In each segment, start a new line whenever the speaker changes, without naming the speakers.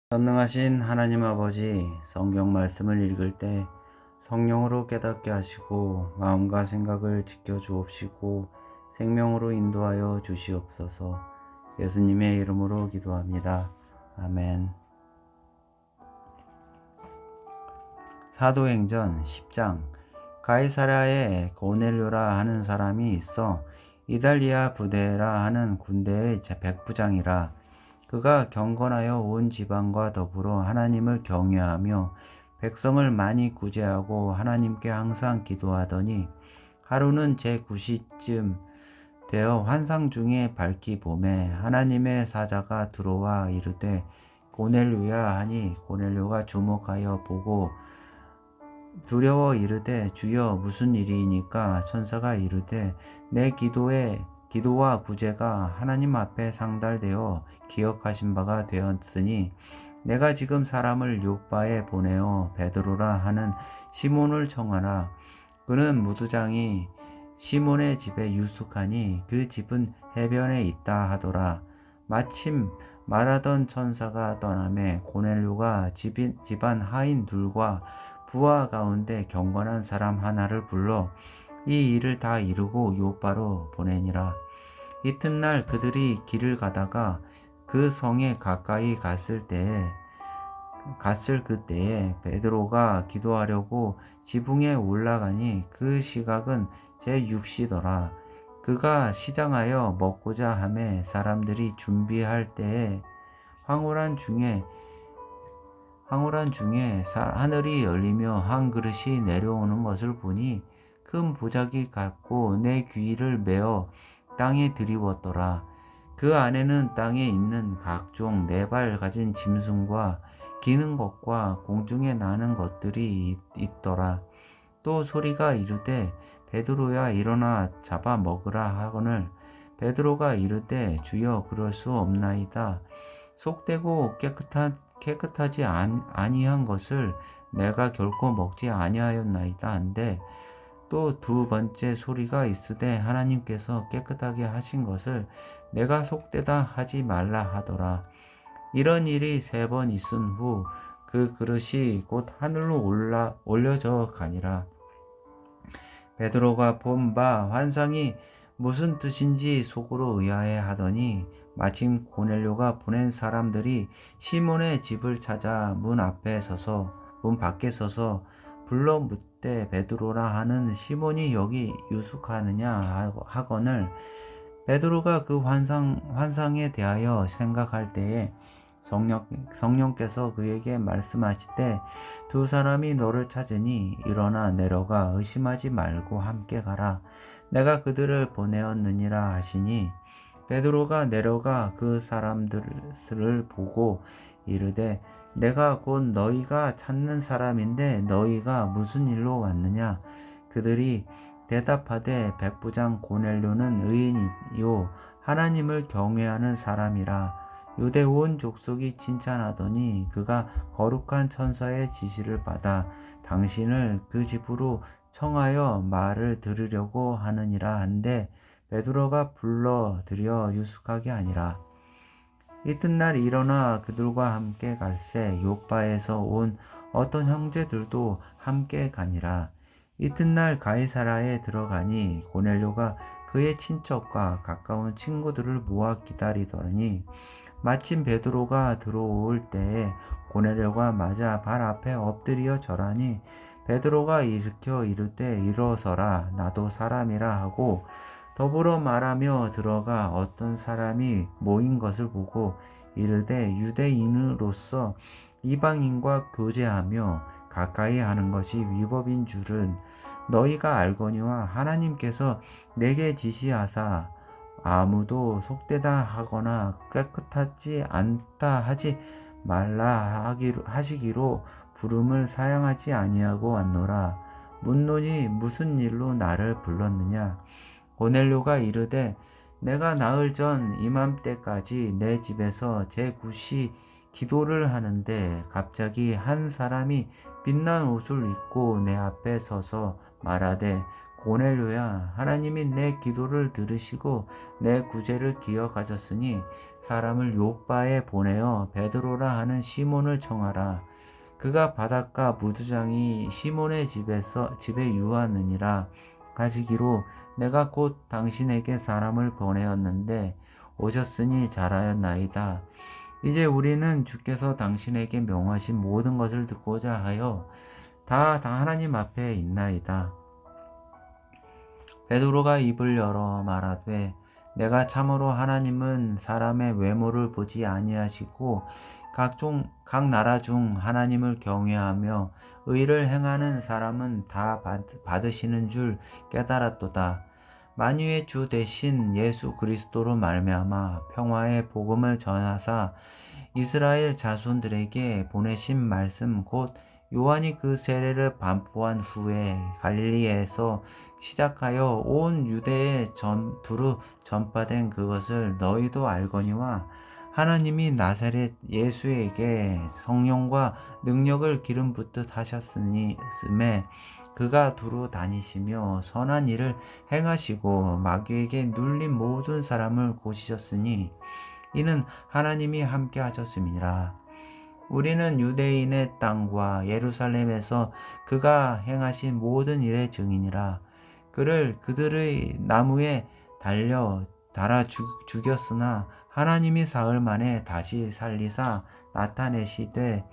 전능하신 하나님 아버지, 성경 말씀을 읽을 때 성령으로 깨닫게 하시고 마음과 생각을 지켜 주옵시고 생명으로 인도하여 주시옵소서. 예수님의 이름으로 기도합니다. 아멘. 사도행전 10장. 가이사랴에 고넬료라 하는 사람이 있어 이달리아 부대라 하는 군대의 백부장이라. 그가 경건하여 온 지방과 더불어 하나님을 경외하며 백성을 많이 구제하고 하나님께 항상 기도하더니, 하루는 제9시쯤 되어 환상 중에 밝기 봄에 하나님의 사자가 들어와 이르되 고넬료야 하니, 고넬료가 주목하여 보고 두려워 이르되 주여 무슨 일이니까? 천사가 이르되 내 기도와 구제가 하나님 앞에 상달되어 기억하신 바가 되었으니 내가 지금 사람을 요바에 보내어 베드로라 하는 시몬을 청하라. 그는 무두장이 시몬의 집에 유숙하니 그 집은 해변에 있다 하더라. 마침 말하던 천사가 떠나매 고넬료가 집안 하인 둘과 부하 가운데 경건한 사람 하나를 불러 이 일을 다 이루고 요바로 보내니라. 이튿날 그들이 길을 가다가 그 성에 가까이 갔을 그때에 베드로가 기도하려고 지붕에 올라가니 그 시각은 제6시더라. 그가 시장하여 먹고자 하매 사람들이 준비할 때에 황홀한 중에 하늘이 열리며 한 그릇이 내려오는 것을 보니 큰 보자기 같고 내 귀를 메어 땅에 들이웠더라. 그 안에는 땅에 있는 각종 네 발 가진 짐승과 기는 것과 공중에 나는 것들이 있더라. 또 소리가 이르되 베드로야 일어나 잡아 먹으라 하거늘 베드로가 이르되 주여 그럴 수 없나이다. 속되고 깨끗하지 아니한 것을 내가 결코 먹지 아니하였나이다 한데, 또 두 번째 소리가 있으되 하나님께서 깨끗하게 하신 것을 내가 속되다 하지 말라 하더라. 이런 일이 3번 있은 후 그 그릇이 곧 하늘로 올려져 가니라. 베드로가 본 바 환상이 무슨 뜻인지 속으로 의아해 하더니 마침 고넬료가 보낸 사람들이 시몬의 집을 찾아 문 밖에 서서 불러 묻되 베드로라 하는 시몬이 여기 유숙하느냐 하거늘, 베드로가 그 환상에 대하여 생각할 때에 성령께서 그에게 말씀하시되 두 사람이 너를 찾으니 일어나 내려가 의심하지 말고 함께 가라. 내가 그들을 보내었느니라 하시니 베드로가 내려가 그 사람들을 보고 이르되 내가 곧 너희가 찾는 사람인데 너희가 무슨 일로 왔느냐? 그들이 대답하되 백부장 고넬료는 의인이요 하나님을 경외하는 사람이라. 유대 온 족속이 칭찬하더니 그가 거룩한 천사의 지시를 받아 당신을 그 집으로 청하여 말을 들으려고 하느니라 한데 베드로가 불러 들여 유숙하게 하니라. 이튿날 일어나 그들과 함께 갈새 요바에서 온 어떤 형제들도 함께 가니라. 이튿날 가이사랴에 들어가니 고넬료가 그의 친척과 가까운 친구들을 모아 기다리더니 마침 베드로가 들어올 때에 고넬료가 맞아 발 앞에 엎드려 절하니 베드로가 일으켜 이르되 일어서라 나도 사람이라 하고 더불어 말하며 들어가 어떤 사람이 모인 것을 보고 이르되 유대인으로서 이방인과 교제하며 가까이 하는 것이 위법인 줄은 너희가 알거니와 하나님께서 내게 지시하사 아무도 속되다 하거나 깨끗하지 않다 하지 말라 하시기로 부름을 사양하지 아니하고 왔노라. 묻노니 무슨 일로 나를 불렀느냐? 고넬료가 이르되 내가 나흘 전 이맘때까지 내 집에서 제9시 기도를 하는데 갑자기 한 사람이 빛난 옷을 입고 내 앞에 서서 말하되 고넬료야, 하나님이 내 기도를 들으시고 내 구제를 기억하셨으니 사람을 요빠에 보내어 베드로라 하는 시몬을 청하라. 그가 바닷가 무두장이 시몬의 집에 유하느니라 하시기로 내가 곧 당신에게 사람을 보내었는데 오셨으니 잘하였나이다. 이제 우리는 주께서 당신에게 명하신 모든 것을 듣고자 하여 다 하나님 앞에 있나이다. 베드로가 입을 열어 말하되 내가 참으로 하나님은 사람의 외모를 보지 아니하시고 각 나라 중 하나님을 경외하며 의를 행하는 사람은 다 받으시는 줄 깨달았도다. 만유의 주 대신 예수 그리스도로 말미암아 평화의 복음을 전하사 이스라엘 자손들에게 보내신 말씀 곧 요한이 그 세례를 반포한 후에 갈릴리에서 시작하여 온 유대에 두루 전파된 그것을 너희도 알거니와 하나님이 나사렛 예수에게 성령과 능력을 기름 붓듯 하셨으니 그가 두루 다니시며 선한 일을 행하시고 마귀에게 눌린 모든 사람을 고치셨으니 이는 하나님이 함께 하셨음이라. 우리는 유대인의 땅과 예루살렘에서 그가 행하신 모든 일의 증인이라. 그들의 나무에 달아 죽였으나 하나님이 사흘 만에 다시 살리사 나타내시되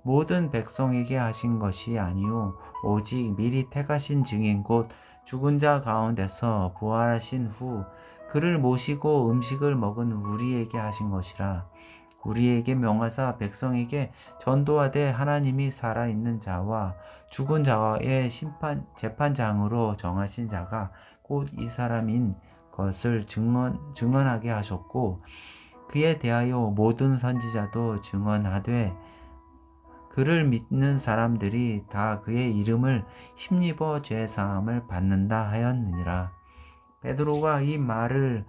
모든 백성에게 하신 것이 아니요 오직 미리 택하신 증인 곧 죽은 자 가운데서 부활하신 후 그를 모시고 음식을 먹은 우리에게 하신 것이라. 우리에게 명하사 백성에게 전도하되 하나님이 살아있는 자와 죽은 자의 재판장으로 정하신 자가 곧 이 사람인 것을 증언하게 하셨고 그에 대하여 모든 선지자도 증언하되 그를 믿는 사람들이 다 그의 이름을 힘입어 죄사함을 받는다 하였느니라. 베드로가 이 말을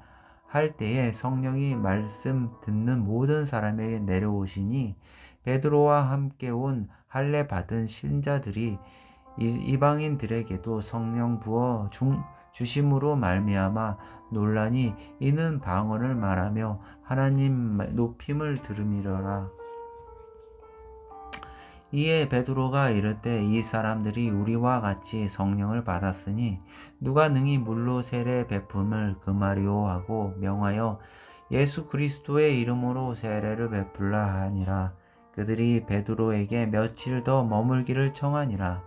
할 때에 성령이 말씀 듣는 모든 사람에게 내려오시니 베드로와 함께 온 할례 받은 신자들이 이방인들에게도 성령 부어 주심으로 말미암아 논란이 이는 방언을 말하며 하나님 높임을 들음이로라. 이에 베드로가 이르되 이 사람들이 우리와 같이 성령을 받았으니 누가 능히 물로 세례 베품을 금하리오 하고 명하여 예수 그리스도의 이름으로 세례를 베풀라 하니라. 그들이 베드로에게 며칠 더 머물기를 청하니라.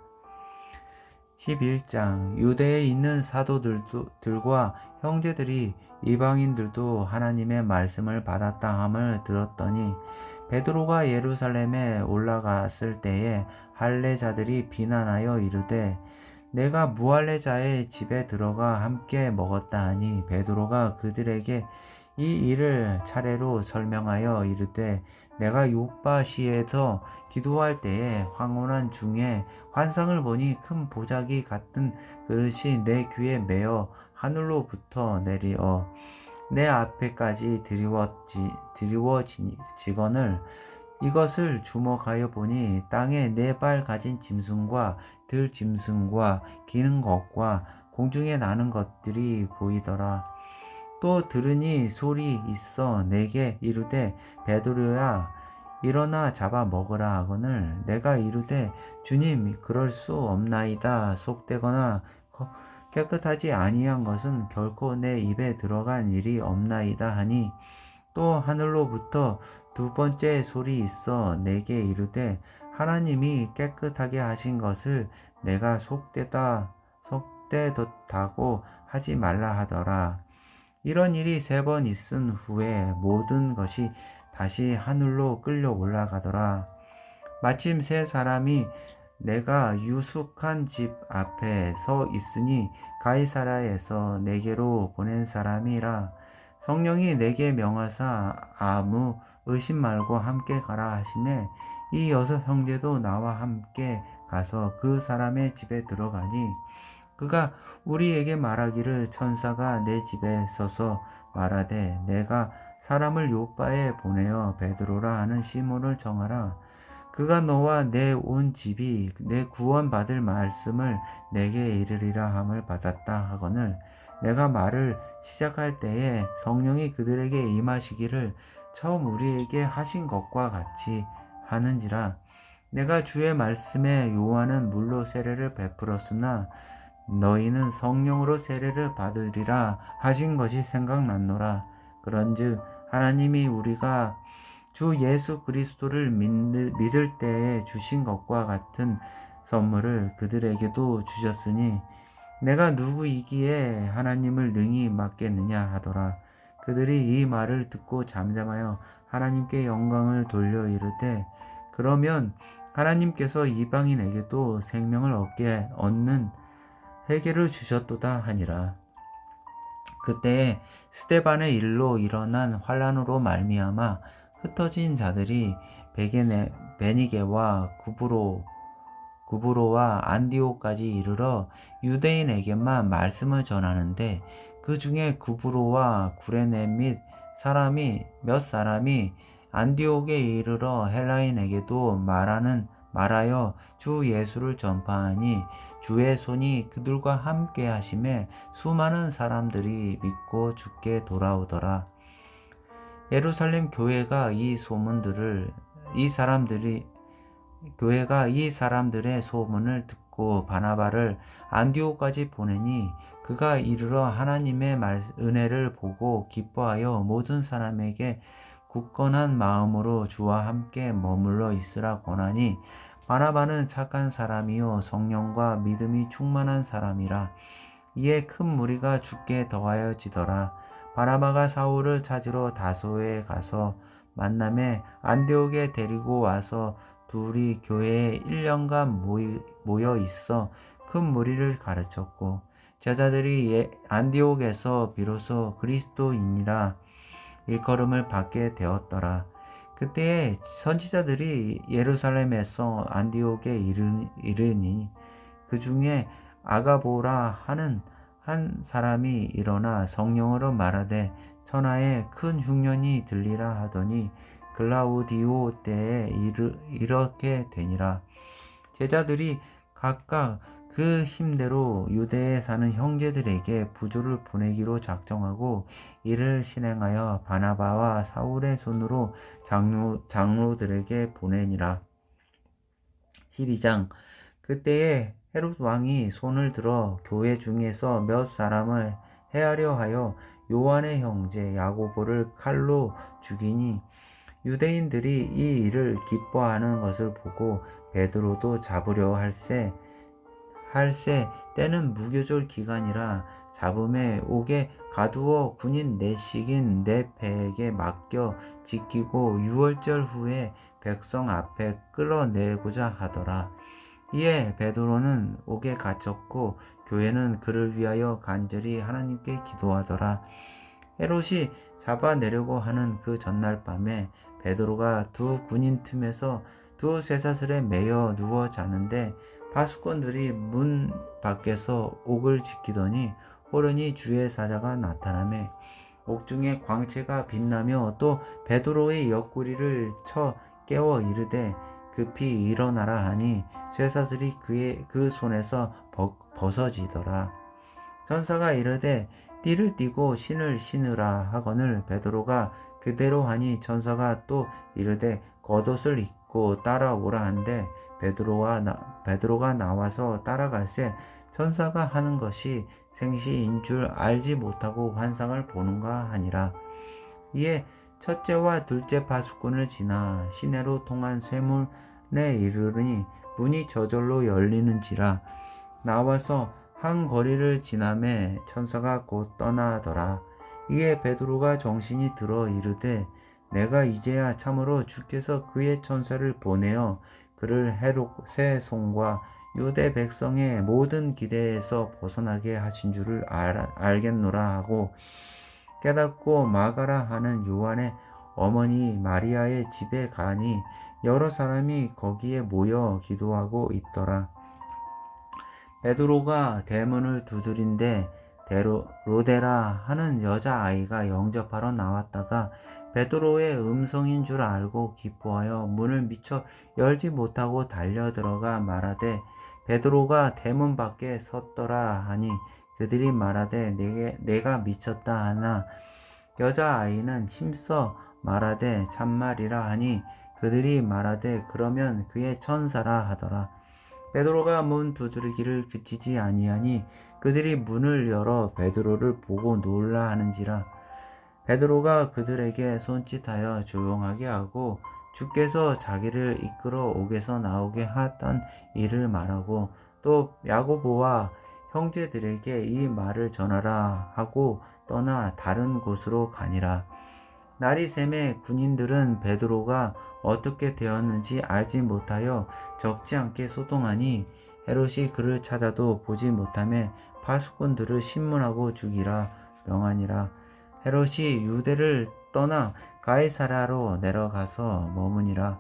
11장 유대에 있는 사도들과 형제들이 이방인들도 하나님의 말씀을 받았다 함을 들었더니 베드로가 예루살렘에 올라갔을 때에 할례자들이 비난하여 이르되 내가 무할례자의 집에 들어가 함께 먹었다 하니 베드로가 그들에게 이 일을 차례로 설명하여 이르되 내가 요빠시에서 기도할 때에 황혼한 중에 환상을 보니 큰 보자기 같은 그릇이 내 귀에 매어 하늘로부터 내리어 내 앞에까지 드리워지거늘 이것을 주목하여 보니 땅에 4발 가진 짐승과 들짐승과 기는 것과 공중에 나는 것들이 보이더라. 또 들으니 소리 있어 내게 이르되 베드로야 일어나 잡아 먹으라 하거늘 내가 이르되 주님 그럴 수 없나이다. 속되거나 깨끗하지 아니한 것은 결코 내 입에 들어간 일이 없나이다 하니 또 하늘로부터 2번째 소리 있어 내게 이르되 하나님이 깨끗하게 하신 것을 내가 속되었다고 하지 말라 하더라. 이런 일이 3번 있은 후에 모든 것이 다시 하늘로 끌려 올라가더라. 마침 3사람이 내가 유숙한 집 앞에 서 있으니 가이사라에서 내게로 보낸 사람이라. 성령이 내게 명하사 아무 의심 말고 함께 가라 하시매 이 6 형제도 나와 함께 가서 그 사람의 집에 들어가니 그가 우리에게 말하기를 천사가 내 집에 서서 말하되 내가 사람을 요빠에 보내어 베드로라 하는 시몬을 정하라. 그가 너와 내 온 집이 내 구원받을 말씀을 내게 이르리라 함을 받았다 하거늘 내가 말을 시작할 때에 성령이 그들에게 임하시기를 처음 우리에게 하신 것과 같이 하는지라. 내가 주의 말씀에 요한은 물로 세례를 베풀었으나 너희는 성령으로 세례를 받으리라 하신 것이 생각났노라. 그런즉 하나님이 우리가 주 예수 그리스도를 믿을 때에 주신 것과 같은 선물을 그들에게도 주셨으니 내가 누구이기에 하나님을 능히 맡겠느냐 하더라. 그들이 이 말을 듣고 잠잠하여 하나님께 영광을 돌려 이르되 그러면 하나님께서 이방인에게도 생명을 얻는 회개를 주셨도다 하니라. 그때에 스데반의 일로 일어난 환란으로 말미암아 흩어진 자들이 베니게와 구브로와 안디오까지 이르러 유대인에게만 말씀을 전하는데 그 중에 구브로와 구레네 및 몇 사람이 안디옥에 이르러 헬라인에게도 말하여 주 예수를 전파하니 주의 손이 그들과 함께 하심에 수많은 사람들이 믿고 주께 돌아오더라. 예루살렘 교회가 이 사람들의 소문을 듣고 바나바를 안디옥까지 보내니 그가 이르러 하나님의 은혜를 보고 기뻐하여 모든 사람에게 굳건한 마음으로 주와 함께 머물러 있으라 권하니 바나바는 착한 사람이요 성령과 믿음이 충만한 사람이라. 이에 큰 무리가 주께 더하여지더라. 바나바가 사울을 찾으러 다소에 가서 만남에 안디옥에 데리고 와서 둘이 교회에 1년간 모여 있어 큰 무리를 가르쳤고 제자들이 안디옥에서 비로소 그리스도인이라 일컬음을 받게 되었더라. 그때에 선지자들이 예루살렘에서 안디옥에 이르니 그 중에 아가보라 하는 한 사람이 일어나 성령으로 말하되 천하에 큰 흉년이 들리라 하더니 글라우디오 때에 이렇게 되니라. 제자들이 각각 그 힘대로 유대에 사는 형제들에게 부조를 보내기로 작정하고 이를 실행하여 바나바와 사울의 손으로 장로들에게 보내니라. 12장. 그때에 헤롯 왕이 손을 들어 교회 중에서 몇 사람을 해하려 하여 요한의 형제 야고보를 칼로 죽이니 유대인들이 이 일을 기뻐하는 것을 보고 베드로도 잡으려 할세 때는 무교절 기간이라 잡음에 옥에 가두어 군인 넷씩인 네 패에게 맡겨 지키고 유월절 후에 백성 앞에 끌어내고자 하더라. 이에 베드로는 옥에 갇혔고 교회는 그를 위하여 간절히 하나님께 기도하더라. 헤롯이 잡아내려고 하는 그 전날 밤에 베드로가 두 군인 틈에서 두 쇠사슬에 매여 누워 자는데 파수꾼들이 문 밖에서 옥을 지키더니 호련히 주의 사자가 나타나매 옥중에 광채가 빛나며 또 베드로의 옆구리를 쳐 깨워 이르되 급히 일어나라 하니 쇠사슬이 그 손에서 벗어지더라. 천사가 이르되 띠를 띠고 신을 신으라 하거늘 베드로가 그대로 하니 천사가 또 이르되 겉옷을 입고 따라오라 한데 베드로가 나와서 따라갈새 천사가 하는 것이 생시인 줄 알지 못하고 환상을 보는가 하니라. 이에 첫째와 둘째 파수꾼을 지나 시내로 통한 쇠문에 이르르니 문이 저절로 열리는지라. 나와서 한 거리를 지나매 천사가 곧 떠나더라. 이에 베드로가 정신이 들어 이르되 내가 이제야 참으로 주께서 그의 천사를 보내어 그를 헤롯의 손과 유대 백성의 모든 기대에서 벗어나게 하신 줄을 알겠노라 하고 깨닫고 마가라 하는 요한의 어머니 마리아의 집에 가니 여러 사람이 거기에 모여 기도하고 있더라. 베드로가 대문을 두드린데 로데라 하는 여자아이가 영접하러 나왔다가 베드로의 음성인 줄 알고 기뻐하여 문을 미처 열지 못하고 달려들어가 말하되 베드로가 대문 밖에 섰더라 하니 그들이 말하되 내가 미쳤다 하나 여자아이는 힘써 말하되 참말이라 하니 그들이 말하되 그러면 그의 천사라 하더라. 베드로가 문 두드리기를 그치지 아니하니 그들이 문을 열어 베드로를 보고 놀라 하는지라. 베드로가 그들에게 손짓하여 조용하게 하고 주께서 자기를 이끌어 옥에서 나오게 하던 일을 말하고 또 야고보와 형제들에게 이 말을 전하라 하고 떠나 다른 곳으로 가니라. 날이 새매 군인들은 베드로가 어떻게 되었는지 알지 못하여 적지 않게 소동하니 헤롯이 그를 찾아도 보지 못하며 파수꾼들을 신문하고 죽이라 명하니라. 헤롯이 유대를 떠나 가이사랴로 내려가서 머무니라.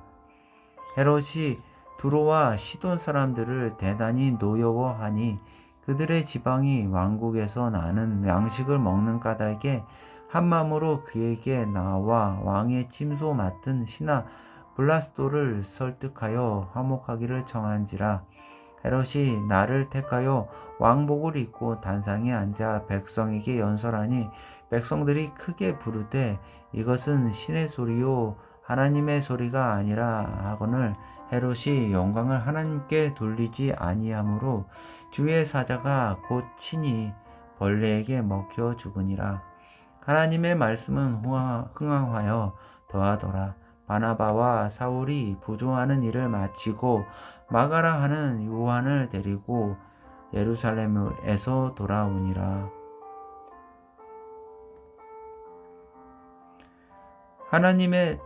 헤롯이 두로와 시돈 사람들을 대단히 노여워하니 그들의 지방이 왕국에서 나는 양식을 먹는 까닭에 한마음으로 그에게 나와 왕의 침소 맡은 신하 블라스도를 설득하여 화목하기를 청한지라. 헤롯이 나를 택하여 왕복을 입고 단상에 앉아 백성에게 연설하니 백성들이 크게 부르되 이것은 신의 소리요 하나님의 소리가 아니라 하거늘 헤롯이 영광을 하나님께 돌리지 아니하므로 주의 사자가 곧 친히 벌레에게 먹혀 죽으니라. 하나님의 말씀은 흥황하여 더하더라. 바나바와 사울이 부조하는 일을 마치고 마가라 하는 요한을 데리고 예루살렘에서 돌아오니라. 하나님의